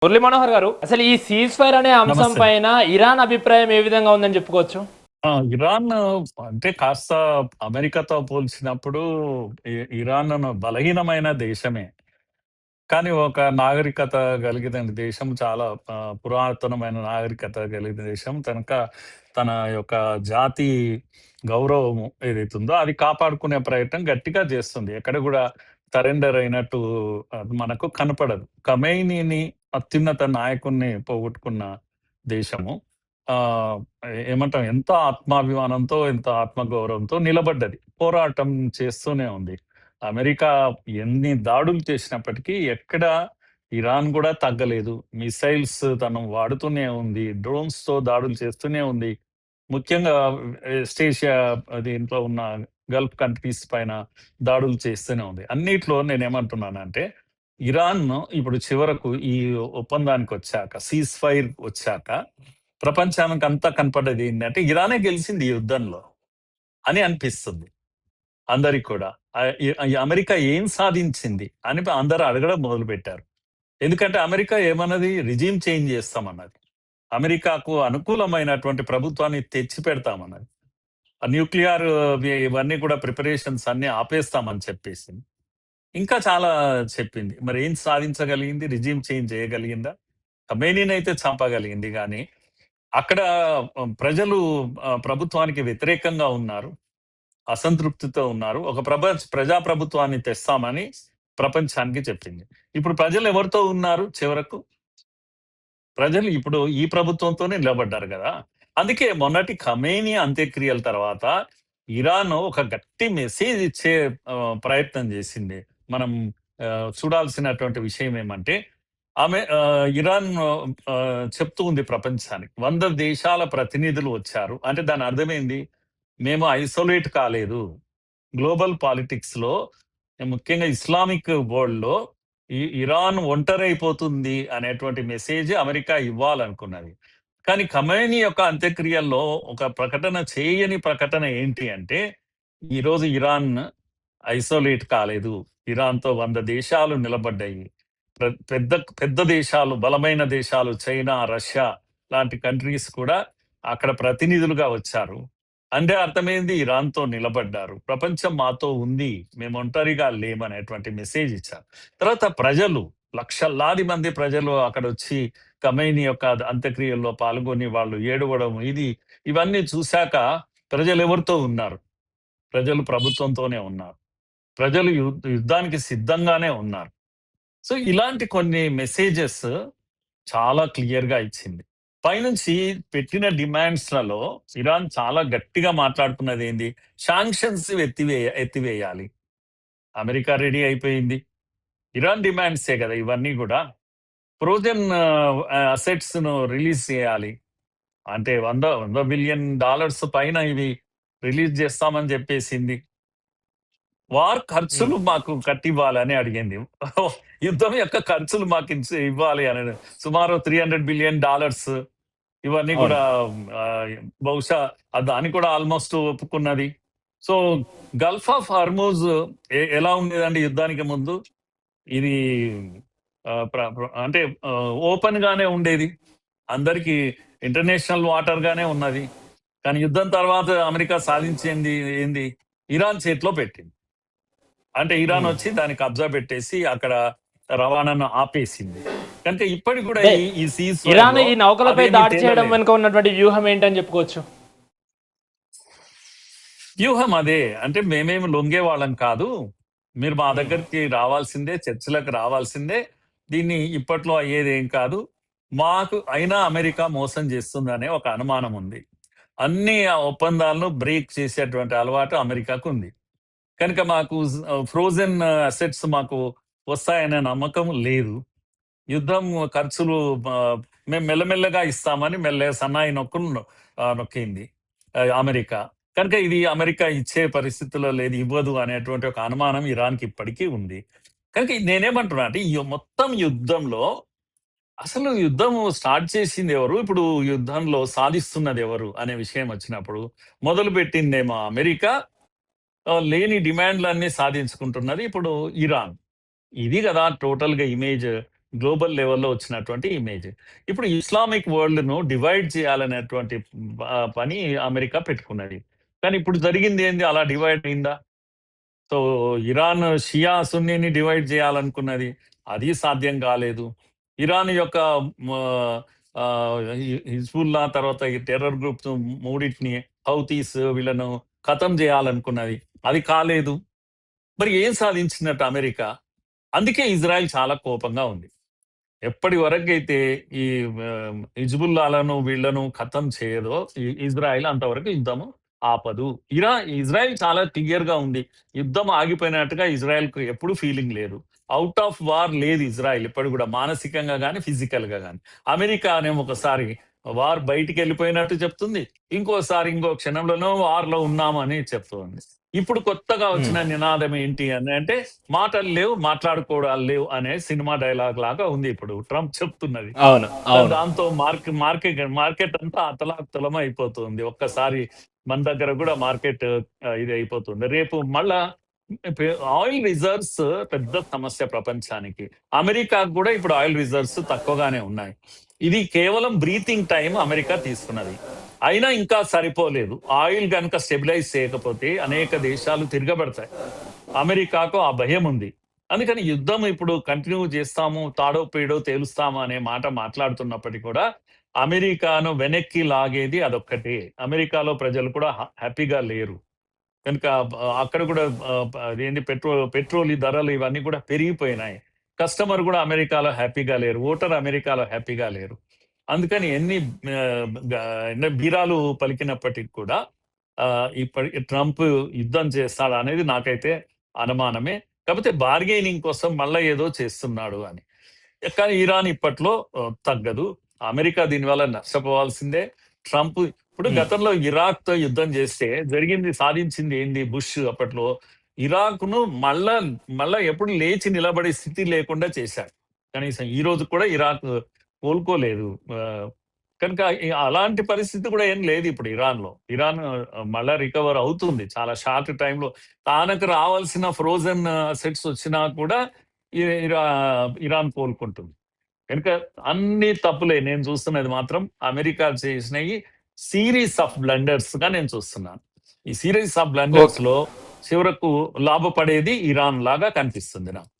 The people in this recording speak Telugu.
మురళీ మనోహర్ గారు, అసలు ఈ సీజ్ ఫైర్ అనే అంశం నమస్తే. పైన ఇరాన్ అభిప్రాయం ఏ విధంగా ఉందని చెప్పుకోవచ్చు? ఇరాన్ అంటే కాస్త అమెరికాతో పోల్చినప్పుడు ఇరాన్ బలహీనమైన దేశమే. కానీ ఒక నాగరికత కలిగిన దేశం, చాలా పురాతనమైన నాగరికత కలిగిన దేశం. కనుక తన యొక్క జాతి గౌరవం ఏదైతుందో అది కాపాడుకునే ప్రయత్నం గట్టిగా చేస్తుంది. ఎక్కడ కూడా సరెండర్ అయినట్టు మనకు కనపడదు. ఖమేనీని, అత్యున్నత నాయకుడిని పోగొట్టుకున్న దేశము. ఆహ్, ఏమంటాం, ఎంత ఆత్మాభిమానంతో, ఎంత ఆత్మగౌరవంతో నిలబడ్డది. పోరాటం చేస్తూనే ఉంది. అమెరికా ఎన్ని దాడులు చేసినప్పటికీ ఎక్కడ ఇరాన్ కూడా తగ్గలేదు. మిసైల్స్ తను వాడుతూనే ఉంది. డ్రోన్స్‌తో దాడులు చేస్తూనే ఉంది. ముఖ్యంగా వెస్ట్ ఏషియా దీంట్లో ఉన్న గల్ఫ్ కంట్రీస్ పైన దాడులు చేస్తూనే ఉంది. అన్నిట్లో నేనేమంటున్నానంటే, ఇరాన్ ఇప్పుడు చివరకు ఈ ఒప్పందానికొచ్చాక, సీజ్ ఫైర్ వచ్చాక ప్రపంచానికంతా కనపడ్డది ఏంటంటే, ఇరానే గెలిచింది ఈ యుద్ధంలో అని అనిపిస్తుంది అందరికి కూడా. ఈ అమెరికా ఏం సాధించింది అని అందరూ అడగడం మొదలుపెట్టారు. ఎందుకంటే అమెరికా ఏమన్నది, రిజిమ్ చేంజ్ చేస్తామన్నది. అమెరికాకు అనుకూలమైనటువంటి ప్రభుత్వాన్ని తెచ్చిపెడతామన్నది. న్యూక్లియర్ ఇవన్నీ కూడా ప్రిపరేషన్స్ అన్నీ ఆపేస్తామని చెప్పేసింది. ఇంకా చాలా చెప్పింది. మరి ఏం సాధించగలిగింది? Regime change చేయగలిగిందా? ఖమేనీనైతే చంపగలిగింది గానీ, అక్కడ ప్రజలు ప్రభుత్వానికి వ్యతిరేకంగా ఉన్నారు. అసంతృప్తితో ఉన్నారు. ఒక ప్రజా ప్రభుత్వాన్ని తెస్తామని ప్రపంచానికి చెప్పింది. ఇప్పుడు ప్రజలు ఎవరితో ఉన్నారు చివరకు? ప్రజలు ఇప్పుడు ఈ ప్రభుత్వంతోనే నిలబడ్డారు గదా! అందుకే మొన్నటి ఖమేనీ అంత్యక్రియల తర్వాత ఇరాన్ ఒక గట్టి మెసేజ్ ఇచ్చే ప్రయత్నం చేసింది. మనం చూడాల్సినటువంటి విషయం ఏమంటే, ఇరాన్ చెప్తూ ఉంది ప్రపంచానికి. 100 దేశాల ప్రతినిధులు వచ్చారు. అంటే దాని అర్థమేంది? మేము ఐసోలేట్ కాలేదు. గ్లోబల్ పాలిటిక్స్‌లో, ముఖ్యంగా ఇస్లామిక్ వరల్డ్‌లో ఇరాన్ ఒంటరైపోతుంది అనేటువంటి మెసేజ్ అమెరికా ఇవ్వాలనుకున్నది. కానీ ఖమేనీ యొక్క అంత్యక్రియల్లో ఒక ప్రకటన, చేయని ప్రకటన ఏంటి అంటే, ఈరోజు ఇరాన్ ఐసోలేట్ కాలేదు. ఇరాన్‌తో 100 దేశాలు నిలబడ్డాయి. పెద్ద పెద్ద దేశాలు, బలమైన దేశాలు, చైనా, రష్యా లాంటి కంట్రీస్ కూడా అక్కడ ప్రతినిధులుగా వచ్చారు. అంటే అర్థమైంది, ఇరాన్‌తో నిలబడ్డారు. ప్రపంచం మాతో ఉంది. మేము ఒంటరిగా లేమనేటువంటి మెసేజ్ ఇచ్చారు. తర్వాత ప్రజలు, లక్షలాది మంది ప్రజలు అక్కడొచ్చి ఖమేనీ యొక్క అంత్యక్రియల్లో పాల్గొని వాళ్ళు ఏడవడం, ఇవన్నీ చూశాక ప్రజలెవరితో ఉన్నారు? ప్రజలు ప్రభుత్వంతోనే ఉన్నారు. ప్రజలు యుద్ధానికి సిద్ధంగానే ఉన్నారు. సో, ఇలాంటి కొన్ని మెసేజెస్ చాలా క్లియర్‌గా ఇచ్చింది. పైనుంచి పెట్టిన డిమాండ్స్‌లలో ఇరాన్ చాలా గట్టిగా మాట్లాడుతున్నదేంది? శాంక్షన్స్ ఎత్తివేయాలి. అమెరికా రెడీ అయిపోయింది. ఇరాన్ డిమాండ్సే గదా ఇవన్నీ గూడా. ఫ్రోజెన్ అసెట్స్‌ను రిలీజ్ చేయాలి. అంటే $100 బిలియన్ పైన ఇవి రిలీజ్ చేస్తామని జెప్పేసింది. వార్ హ్మ్. ఖర్చులు మాకు కట్టివ్వాలని అడిగింది. యుద్ధం యొక్క ఖర్చులు మాకు ఇవ్వాలి అని. సుమారు $300 బిలియన్ ఇవన్నీ అవును. కూడా ఆహ్, బహుశా దాన్ని కూడా ఆల్‌మోస్ట్ ఒప్పుకున్నది. సో, గల్ఫ్ ఆఫ్ హర్మూజ్ ఎలా ఉండేదండి యుద్ధానికి ముందు? ఇది అంటే ఓపెన్ గానే ఉండేది. అందరికి ఇంటర్నేషనల్ వాటర్ గానే ఉన్నది. కానీ యుద్ధం తర్వాత అమెరికా సాధించింది ఏంది? ఇరాన్ చేతిలో పెట్టింది. అంటే ఇరాన్ హ్మ్. వచ్చి దాన్ని కబ్జా పెట్టేసి అక్కడ రవాణాను ఆపేసింది. కనుక ఇప్పటికి కూడా అంటే ఈ సీజ్ ఇరాన్ ఫైర్‌లో ఈ నౌకలపై అదేమీ దాడి చేయడం తేలలేదు. వెనుక ఉన్నటువంటి వ్యూహం ఏంటని చెప్పుకోవచ్చు? వ్యూహం అదే. అంటే మేమేమి లొంగేవాళ్ళం కాదు. మీరు మా హ్మ్. దగ్గరికి రావాల్సిందే, చర్చలకు రావాల్సిందే. దీన్ని ఇప్పట్లో అయ్యేదేం కాదు. మాకు అయినా అమెరికా మోసం చేస్తుందనే ఒక అనుమానం ఉంది. అన్ని ఆ ఒప్పందాలను బ్రేక్ చేసేటువంటి అలవాటు అమెరికాకుంది. కనుక మాకు ఫ్రోజెన్ అసెట్స్ మాకు వస్తాయనే నమ్మకం లేదు. యుద్ధం ఖర్చులు మేము మెల్లమెల్లగా ఇస్తామని మెల్లగా సన్నాయి నొక్కింది అమెరికా. కనుక ఇది అమెరికా ఇచ్చే పరిస్థితిలో లేదు, ఇవ్వదు అనేటువంటి ఒక అనుమానం ఇరాన్‌కి ఇప్పటికీ ఉంది. కనుక నేనేమంటున్నా అంటే, ఈ మొత్తం యుద్ధంలో అసలు యుద్ధం స్టార్ట్ చేసింది ఎవరు? ఇప్పుడు యుద్ధంలో సాధిస్తున్నది ఎవరు? అనే విషయం వచ్చినప్పుడు మొదలుపెట్టిందేమో అమెరికా. లేని డిమాండ్‌లన్నీ సాధించుకుంటున్నది ఇప్పుడు ఇరాన్. ఇది గదా టోటల్‌గా ఇమేజ్. గ్లోబల్ లెవెల్లో వచ్చినటువంటి ఇమేజ్. ఇప్పుడు ఇస్లామిక్ వరల్డ్‌ను డివైడ్ చేయాలనేటువంటి పని అమెరికా పెట్టుకున్నది. కానీ ఇప్పుడు జరిగింది ఏంది? అలా డివైడ్ అయిందా? సో, ఇరాన్ షియా, సున్నీని డివైడ్ చేయాలనుకున్నది. అది సాధ్యం కాలేదు. ఇరాన్ యొక్క హిజ్బుల్లా తర్వాత ఈ టెర్రర్ గ్రూప్స్ మూడిటిని, హౌతీస్ వీళ్ళను ఖతం చేయాలనుకున్నది. అది కాలేదు. మరి ఏం సాధించినట్టు అమెరికా? అందుకే ఇజ్రాయెల్ చాలా కోపంగా ఉంది. ఎప్పటి వరకైతే ఈ హిజ్బుల్లాలను వీళ్ళను ఖతం చేయదో ఇజ్రాయెల్ అంతవరకు యుద్ధము ఆపదు. ఇజ్రాయెల్ చాలా క్లియర్ గా ఉంది. యుద్ధం ఆగిపోయినట్టుగా ఇజ్రాయెల్ కు ఎప్పుడు ఫీలింగ్ లేదు. అవుట్ ఆఫ్ వార్ లేదు ఇజ్రాయెల్ ఇప్పుడు కూడా, మానసికంగా కానీ ఫిజికల్ గా కానీ. అమెరికా అనేమో ఒకసారి వార్ బయటికి వెళ్ళిపోయినట్టు చెప్తుంది, ఇంకోసారి ఇంకో క్షణంలోనో వార్ లో ఉన్నామని చెప్తుంది. ఇప్పుడు కొత్తగా వచ్చిన నినాదం ఏంటి అని అంటే, మాటలు లేవు, మాట్లాడుకోవడాలు లేవు అనే సినిమా డైలాగ్ లాగా ఉంది ఇప్పుడు ట్రంప్ చెప్తున్నది. అవును, అవును. దాంతో మార్కెట్ అంతా అతలాకుతలం అయిపోతుంది. ఒక్కసారి మన దగ్గర కూడా మార్కెట్ ఇది అయిపోతుంది. రేపు మళ్ళా ఆయిల్ రిజర్వ్స్ పెద్ద సమస్య ప్రపంచానికి. అమెరికాకు కూడా ఇప్పుడు ఆయిల్ రిజర్వ్స్ తక్కువగానే ఉన్నాయి. ఇది కేవలం బ్రీతింగ్ టైం అమెరికా తీసుకున్నది. అయినా ఇంకా సరిపోలేదు. ఆయిల్ కనుక స్టెబిలైజ్ చేయకపోతే అనేక దేశాలు తిరగబడతాయి. అమెరికాకు ఆ భయం ఉంది. అందుకని యుద్ధం ఇప్పుడు కంటిన్యూ చేస్తాము, తాడో పేడో తేలుస్తాము అనే మాట మాట్లాడుతున్నప్పటికీ కూడా అమెరికాను వెనక్కి లాగేది అదొక్కటే. అమెరికాలో ప్రజలు కూడా హ్యాపీగా లేరు. కనుక అక్కడ కూడా అదేంటి పెట్రోల్ ధరలు ఇవన్నీ కూడా పెరిగిపోయినాయి. కస్టమర్ కూడా అమెరికాలో హ్యాపీగా లేరు. ఓటర్ అమెరికాలో హ్యాపీగా లేరు. అందుకని ఎన్ని బీరాలు పలికినప్పటికి కూడా ఇప్పటి ట్రంప్ యుద్ధం చేస్తాడు అనేది నాకైతే అనుమానమే. కాకపోతే బార్గెనింగ్ కోసం మళ్ళా ఏదో చేస్తున్నాడు అని. కానీ ఇరాన్ ఇప్పట్లో తగ్గదు. అమెరికా దీనివల్ల నష్టపోవాల్సిందే. ట్రంప్ ఇప్పుడు గతంలో ఇరాక్ తో యుద్ధం చేస్తే సాధించింది ఏంది? బుష్ అప్పట్లో ఇరాక్ ను మళ్ళా ఎప్పుడు లేచి నిలబడే స్థితి లేకుండా చేశాడు. కనీసం ఈ రోజు కూడా ఇరాక్ కోలుకోలేదు. కనుక అలాంటి పరిస్థితి కూడా ఏం లేదు ఇప్పుడు ఇరాన్ లో. ఇరాన్ మళ్ళా రికవర్ అవుతుంది చాలా షార్ట్ టైంలో. తనకు రావాల్సిన ఫ్రోజన్ అసెట్స్ వచ్చినా కూడా ఇరాన్ కోలుకుంటుంది. కనుక అన్ని తప్పులే. నేను చూస్తున్నది మాత్రం అమెరికా చేసినవి సిరీస్ ఆఫ్ బ్లండర్స్ గా నేను చూస్తున్నాను. ఈ సిరీస్ ఆఫ్ బ్లండర్స్ లో చివరకు లాభపడేది ఇరాన్ లాగా కనిపిస్తుంది నాకు.